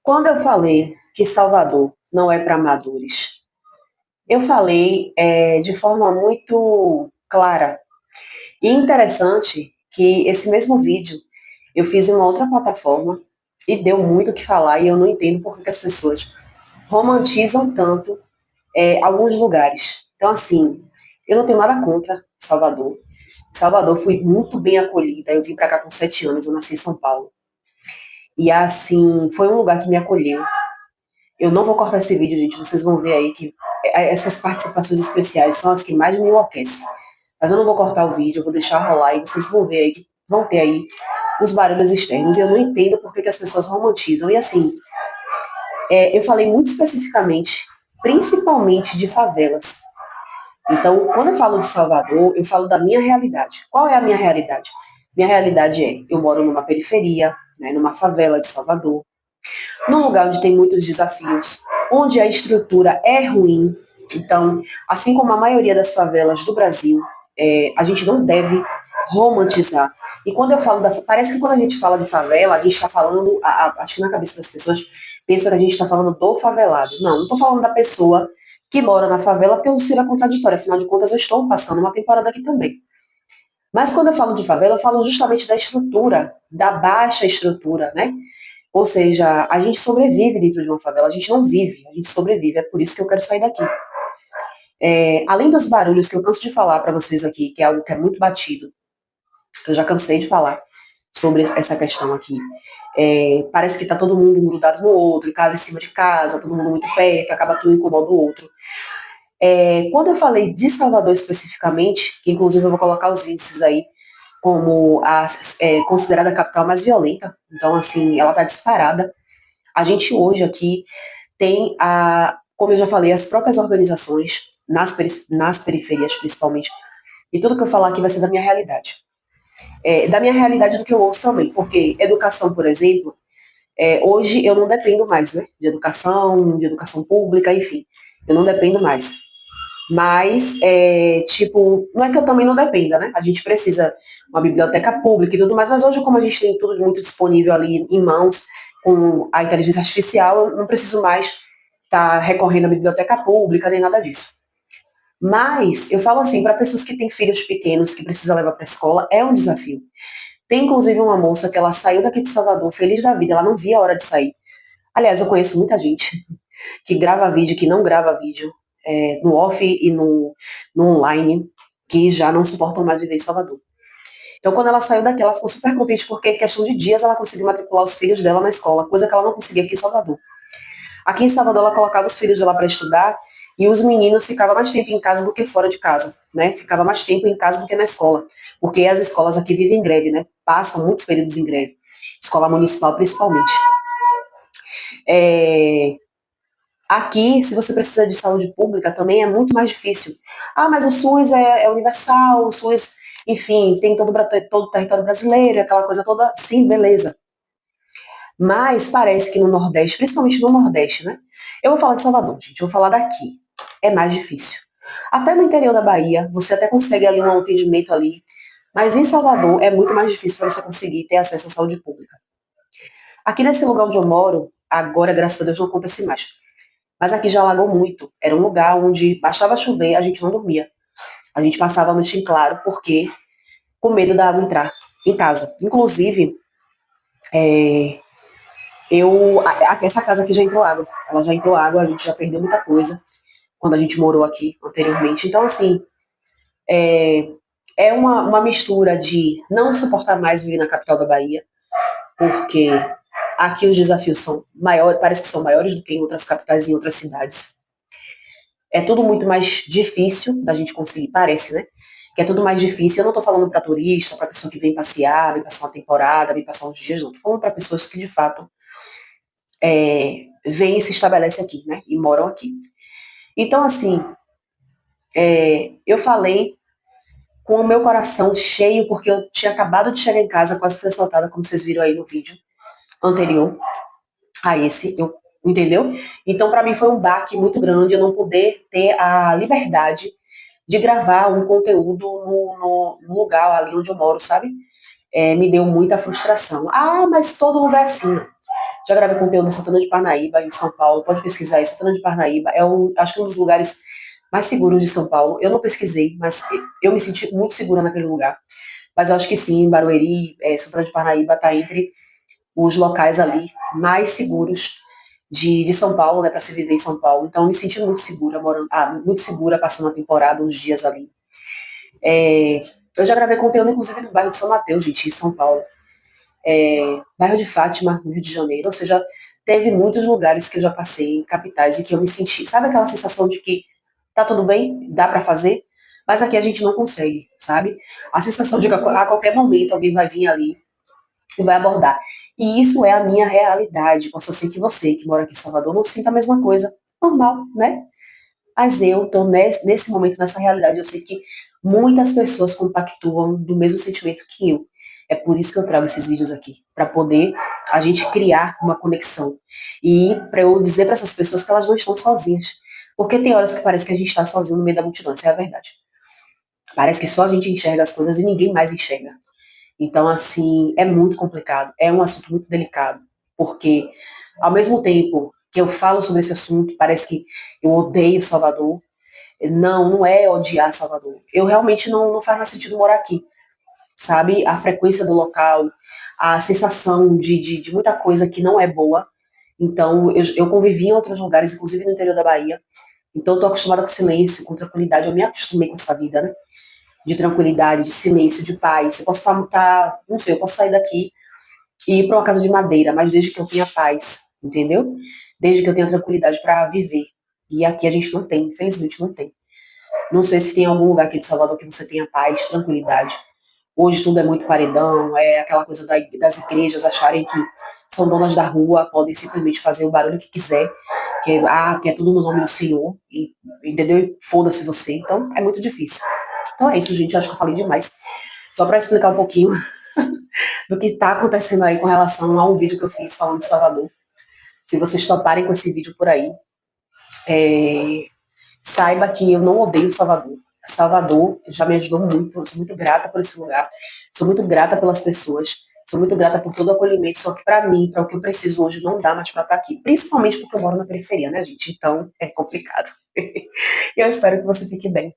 Quando eu falei que Salvador não é para amadores, eu falei de forma muito clara. E interessante que esse mesmo vídeo eu fiz em uma outra plataforma e deu muito o que falar, e eu não entendo por que as pessoas romantizam tanto alguns lugares. Então, assim, eu não tenho nada contra Salvador. Salvador fui muito bem acolhida. Eu vim para cá com 7 anos, eu nasci em São Paulo. E assim, foi um lugar que me acolheu. Eu não vou cortar esse vídeo, gente. Vocês vão ver aí que essas participações especiais são as que mais me enlouquecem. Mas eu não vou cortar o vídeo, eu vou deixar rolar e vocês vão ver aí que vão ter aí os barulhos externos. E eu não entendo por que as pessoas romantizam. E assim, eu falei muito especificamente, principalmente de favelas. Então, quando eu falo de Salvador, eu falo da minha realidade. Qual é a minha realidade? Minha realidade é, eu moro numa periferia, né, numa favela de Salvador, num lugar onde tem muitos desafios, onde a estrutura é ruim. Então, assim como a maioria das favelas do Brasil, a gente não deve romantizar. E quando eu falo parece que quando a gente fala de favela, a gente está falando, acho que na cabeça das pessoas, pensa que a gente está falando do favelado. Não, não estou falando da pessoa que mora na favela, porque o Ciro é contraditório, afinal de contas eu estou passando uma temporada aqui também. Mas quando eu falo de favela, eu falo justamente da estrutura, da baixa estrutura, né? Ou seja, a gente sobrevive dentro de uma favela, a gente não vive, a gente sobrevive. É por isso que eu quero sair daqui. Além dos barulhos que eu canso de falar para vocês aqui, que é algo que é muito batido, que eu já cansei de falar sobre essa questão aqui. Parece que está todo mundo grudado no outro, casa em cima de casa, todo mundo muito perto, acaba tudo incomoda o outro. Quando eu falei de Salvador especificamente, que inclusive eu vou colocar os índices aí, como considerada a capital mais violenta, então assim, ela está disparada. A gente hoje aqui tem, como eu já falei, as próprias organizações, nas periferias principalmente, e tudo que eu falar aqui vai ser da minha realidade. Da minha realidade do que eu ouço também, porque educação, por exemplo, hoje eu não dependo mais, né, de educação pública, enfim, eu não dependo mais. Mas, tipo, não é que eu também não dependa, né? A gente precisa uma biblioteca pública e tudo mais, mas hoje, como a gente tem tudo muito disponível ali em mãos, com a inteligência artificial, eu não preciso mais estar recorrendo à biblioteca pública, nem nada disso. Mas, eu falo assim, para pessoas que têm filhos pequenos, que precisam levar para a escola, é um desafio. Tem, inclusive, uma moça que ela saiu daqui de Salvador, feliz da vida, ela não via a hora de sair. Aliás, eu conheço muita gente que grava vídeo, que não grava vídeo, no off e no online, que já não suportam mais viver em Salvador. Então, quando ela saiu daqui, ela ficou super contente, porque em questão de dias ela conseguiu matricular os filhos dela na escola, coisa que ela não conseguia aqui em Salvador. Aqui em Salvador, ela colocava os filhos dela para estudar e os meninos ficavam mais tempo em casa do que fora de casa, né? Ficava mais tempo em casa do que na escola, porque as escolas aqui vivem em greve, né? Passam muitos períodos em greve, escola municipal principalmente. É, Aqui, se você precisa de saúde pública, também é muito mais difícil. Ah, mas o SUS é universal, o SUS, enfim, tem todo o território brasileiro, aquela coisa toda. Sim, beleza. Mas parece que no Nordeste, principalmente no Nordeste, né? Eu vou falar de Salvador, gente, eu vou falar daqui. É mais difícil. Até no interior da Bahia, você até consegue ali um atendimento ali, mas em Salvador é muito mais difícil para você conseguir ter acesso à saúde pública. Aqui nesse lugar onde eu moro, agora, graças a Deus, não acontece mais. Mas aqui já alagou muito. Era um lugar onde bastava chover, a gente não dormia. A gente passava a noite em claro, porque com medo da água entrar em casa. Inclusive, é, essa casa aqui já entrou água. Ela já entrou água, a gente já perdeu muita coisa quando a gente morou aqui anteriormente. Então, assim, é, é uma mistura de não suportar mais viver na capital da Bahia, porque aqui os desafios são maiores, parece que são maiores do que em outras capitais e em outras cidades. É tudo muito mais difícil da gente conseguir, parece, né? Que é tudo mais difícil. Eu não estou falando para turista, para pessoa que vem passear, vem passar uma temporada, vem passar uns dias, não. Estou falando para pessoas que, de fato, vêm e se estabelecem aqui, né? E moram aqui. Então, assim, eu falei com o meu coração cheio, porque eu tinha acabado de chegar em casa, quase fui assaltada, como vocês viram aí no vídeo anterior a esse, entendeu? Então, para mim foi um baque muito grande eu não poder ter a liberdade de gravar um conteúdo no lugar ali onde eu moro, sabe? Me deu muita frustração. Ah, mas todo lugar é assim. Já gravei conteúdo em Santana de Parnaíba, em São Paulo. Pode pesquisar aí. Santana de Parnaíba é acho que um dos lugares mais seguros de São Paulo. Eu não pesquisei, mas eu me senti muito segura naquele lugar. Mas eu acho que sim, Barueri, Santana de Parnaíba está entre os locais ali mais seguros de São Paulo, né, para se viver em São Paulo. Então, eu me senti muito segura, morando, muito segura, passando a temporada, uns dias ali. É, eu já gravei conteúdo, inclusive, no bairro de São Mateus, gente, em São Paulo. Bairro de Fátima, no Rio de Janeiro. Ou seja, teve muitos lugares que eu já passei, em capitais, e que eu me senti, sabe aquela sensação de que tá tudo bem, dá para fazer, mas aqui a gente não consegue, sabe? A sensação de que a qualquer momento alguém vai vir ali e vai abordar. E isso é a minha realidade. Posso ser que você, que mora aqui em Salvador, não sinta a mesma coisa. Normal, né? Mas eu estou nesse momento, nessa realidade. Eu sei que muitas pessoas compactuam do mesmo sentimento que eu. É por isso que eu trago esses vídeos aqui, para poder a gente criar uma conexão. E para eu dizer para essas pessoas que elas não estão sozinhas. Porque tem horas que parece que a gente está sozinho no meio da multidão, essa é a verdade. Parece que só a gente enxerga as coisas e ninguém mais enxerga. Então, assim, é muito complicado, é um assunto muito delicado, porque ao mesmo tempo que eu falo sobre esse assunto, parece que eu odeio Salvador. Não, não é odiar Salvador. Eu realmente não faz mais sentido morar aqui, sabe? A frequência do local, a sensação de muita coisa que não é boa. Então, eu convivi em outros lugares, inclusive no interior da Bahia. Então, eu tô acostumada com silêncio, com tranquilidade. Eu me acostumei com essa vida, né? De tranquilidade, de silêncio, de paz. Eu posso não sei, eu posso sair daqui e ir para uma casa de madeira, mas desde que eu tenha paz, entendeu? Desde que eu tenha tranquilidade para viver. E aqui a gente não tem, infelizmente não tem. Não sei se tem algum lugar aqui de Salvador que você tenha paz, tranquilidade. Hoje tudo é muito paredão, é aquela coisa das igrejas acharem que são donas da rua, podem simplesmente fazer o barulho que quiser, que é tudo no nome do Senhor, entendeu? E foda-se você. Então é muito difícil. Então é isso, gente. Eu acho que eu falei demais. Só para explicar um pouquinho do que está acontecendo aí com relação a um vídeo que eu fiz falando de Salvador. Se vocês toparem com esse vídeo por aí, é, saiba que eu não odeio Salvador. Salvador já me ajudou muito, eu sou muito grata por esse lugar, sou muito grata pelas pessoas, sou muito grata por todo o acolhimento, só que para mim, para o que eu preciso hoje, não dá mais para estar aqui, principalmente porque eu moro na periferia, né, gente? Então é complicado. E eu espero que você fique bem.